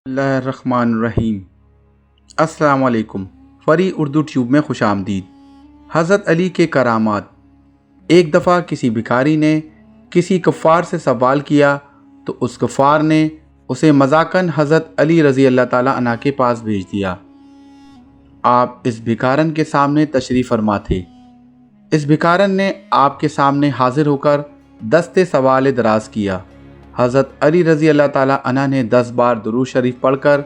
اللہ الرحمن الرحیم۔ السلام علیکم۔ فری اردو ٹیوب میں خوش آمدید۔ حضرت علی کے کرامات۔ ایک دفعہ کسی بھکاری نے کسی کفار سے سوال کیا تو اس کفار نے اسے مذاقاً حضرت علی رضی اللہ تعالیٰ عنہ کے پاس بھیج دیا۔ آپ اس بھکارن کے سامنے تشریف فرما تھے۔ اس بھکارن نے آپ کے سامنے حاضر ہو کر دست سوال دراز کیا۔ حضرت علی رضی اللہ تعالیٰ عنہ نے 10 بار درود شریف پڑھ کر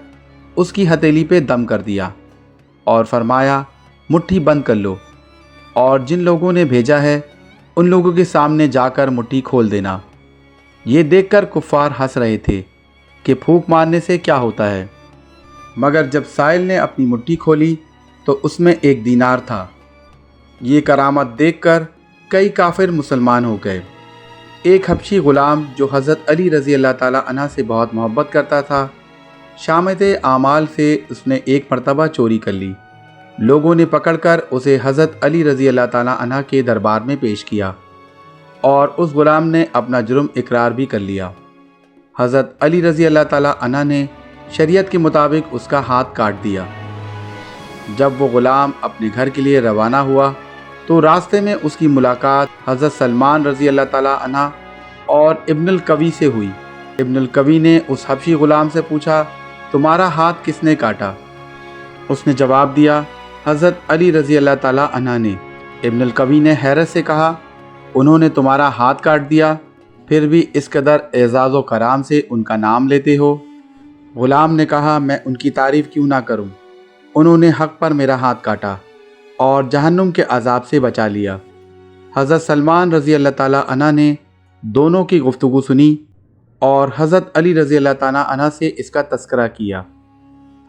اس کی ہتھیلی پہ دم کر دیا اور فرمایا، مٹھی بند کر لو اور جن لوگوں نے بھیجا ہے ان لوگوں کے سامنے جا کر مٹھی کھول دینا۔ یہ دیکھ کر کفار ہنس رہے تھے کہ پھونک مارنے سے کیا ہوتا ہے، مگر جب سائل نے اپنی مٹھی کھولی تو اس میں 1 دینار تھا۔ یہ کرامت دیکھ کر کئی کافر مسلمان ہو گئے۔ ایک حبشی غلام جو حضرت علی رضی اللہ تعالیٰ عنہ سے بہت محبت کرتا تھا، شامت اعمال سے اس نے ایک مرتبہ چوری کر لی۔ لوگوں نے پکڑ کر اسے حضرت علی رضی اللہ تعالیٰ عنہ کے دربار میں پیش کیا اور اس غلام نے اپنا جرم اقرار بھی کر لیا۔ حضرت علی رضی اللہ تعالیٰ عنہ نے شریعت کے مطابق اس کا ہاتھ کاٹ دیا۔ جب وہ غلام اپنے گھر کے لیے روانہ ہوا تو راستے میں اس کی ملاقات حضرت سلمان رضی اللہ تعالیٰ عنہ اور ابن القوی سے ہوئی۔ ابن القوی نے اس حبشی غلام سے پوچھا، تمہارا ہاتھ کس نے کاٹا؟ اس نے جواب دیا، حضرت علی رضی اللہ تعالیٰ عنہ نے۔ ابن القوی نے حیرت سے کہا، انہوں نے تمہارا ہاتھ کاٹ دیا، پھر بھی اس قدر اعزاز و کرام سے ان کا نام لیتے ہو؟ غلام نے کہا، میں ان کی تعریف کیوں نہ کروں، انہوں نے حق پر میرا ہاتھ کاٹا اور جہنم کے عذاب سے بچا لیا۔ حضرت سلمان رضی اللہ تعالیٰ عنہ نے دونوں کی گفتگو سنی اور حضرت علی رضی اللہ تعالیٰ عنہ سے اس کا تذکرہ کیا۔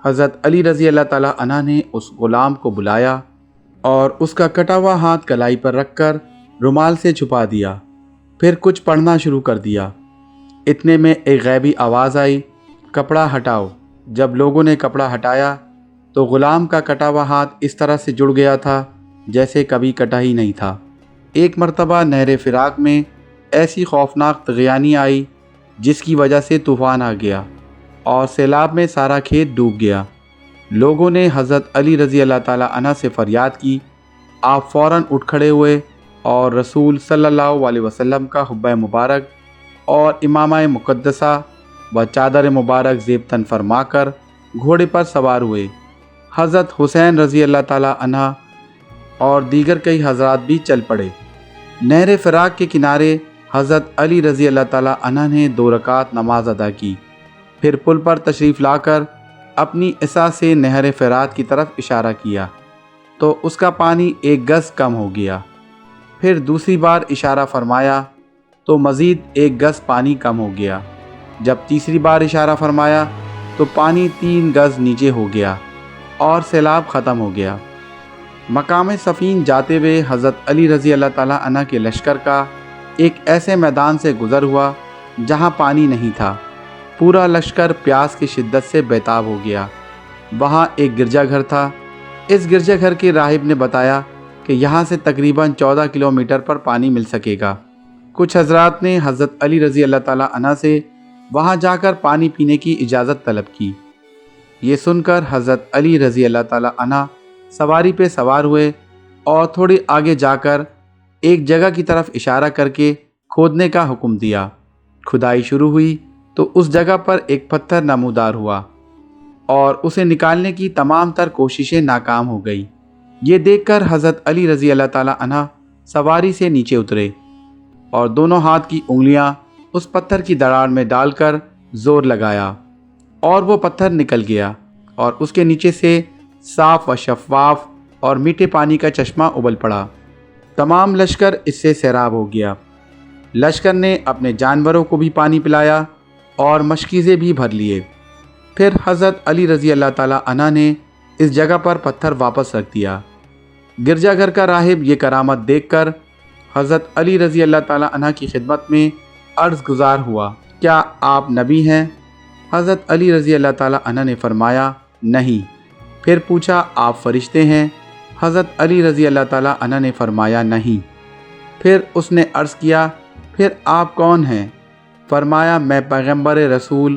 حضرت علی رضی اللہ تعالیٰ عنہ نے اس غلام کو بلایا اور اس کا کٹا ہوا ہاتھ کلائی پر رکھ کر رومال سے چھپا دیا، پھر کچھ پڑھنا شروع کر دیا۔ اتنے میں ایک غیبی آواز آئی، کپڑا ہٹاؤ۔ جب لوگوں نے کپڑا ہٹایا تو غلام کا کٹا ہوا ہاتھ اس طرح سے جڑ گیا تھا جیسے کبھی کٹا ہی نہیں تھا۔ ایک مرتبہ نہر فراق میں ایسی خوفناک طغیانی آئی جس کی وجہ سے طوفان آ گیا اور سیلاب میں سارا کھیت ڈوب گیا۔ لوگوں نے حضرت علی رضی اللہ تعالیٰ عنہ سے فریاد کی۔ آپ فوراً اٹھ کھڑے ہوئے اور رسول صلی اللہ علیہ وسلم کا حبہ مبارک اور امامہ مقدسہ و چادر مبارک زیب تن فرما کر گھوڑے پر سوار ہوئے۔ حضرت حسین رضی اللہ تعالیٰ عنہ اور دیگر کئی حضرات بھی چل پڑے۔ نہر فراق کے کنارے حضرت علی رضی اللہ تعالیٰ عنہ نے 2 رکعت نماز ادا کی، پھر پل پر تشریف لا کر اپنی عصا سے نہر فرات کی طرف اشارہ کیا تو اس کا پانی 1 گز کم ہو گیا۔ پھر دوسری بار اشارہ فرمایا تو مزید 1 گز پانی کم ہو گیا۔ جب تیسری بار اشارہ فرمایا تو پانی 3 گز نیچے ہو گیا اور سیلاب ختم ہو گیا۔ مقام صفین جاتے ہوئے حضرت علی رضی اللہ تعالیٰ عنہ کے لشکر کا ایک ایسے میدان سے گزر ہوا جہاں پانی نہیں تھا۔ پورا لشکر پیاس کی شدت سے بیتاب ہو گیا۔ وہاں ایک گرجا گھر تھا۔ اس گرجا گھر کے راہب نے بتایا کہ یہاں سے تقریباً 14 کلومیٹر پر پانی مل سکے گا۔ کچھ حضرات نے حضرت علی رضی اللہ تعالیٰ عنہ سے وہاں جا کر پانی پینے کی اجازت طلب کی۔ یہ سن کر حضرت علی رضی اللہ تعالیٰ عنہ سواری پہ سوار ہوئے اور تھوڑی آگے جا کر ایک جگہ کی طرف اشارہ کر کے کھودنے کا حکم دیا۔ کھدائی شروع ہوئی تو اس جگہ پر ایک پتھر نمودار ہوا اور اسے نکالنے کی تمام تر کوششیں ناکام ہو گئی۔ یہ دیکھ کر حضرت علی رضی اللہ تعالیٰ عنہ سواری سے نیچے اترے اور دونوں ہاتھ کی انگلیاں اس پتھر کی دراڑ میں ڈال کر زور لگایا اور وہ پتھر نکل گیا اور اس کے نیچے سے صاف و شفاف اور میٹھے پانی کا چشمہ ابل پڑا۔ تمام لشکر اس سے سیراب ہو گیا۔ لشکر نے اپنے جانوروں کو بھی پانی پلایا اور مشکیزیں بھی بھر لیے۔ پھر حضرت علی رضی اللہ تعالیٰ عنہ نے اس جگہ پر پتھر واپس رکھ دیا۔ گرجا گھر کا راہب یہ کرامت دیکھ کر حضرت علی رضی اللہ تعالیٰ عنہ کی خدمت میں عرض گزار ہوا، کیا آپ نبی ہیں؟ حضرت علی رضی اللہ تعالیٰ عنہ نے فرمایا، نہیں۔ پھر پوچھا، آپ فرشتے ہیں؟ حضرت علی رضی اللہ تعالیٰ عنہ نے فرمایا، نہیں۔ پھر اس نے عرض کیا، پھر آپ کون ہیں؟ فرمایا، میں پیغمبر رسول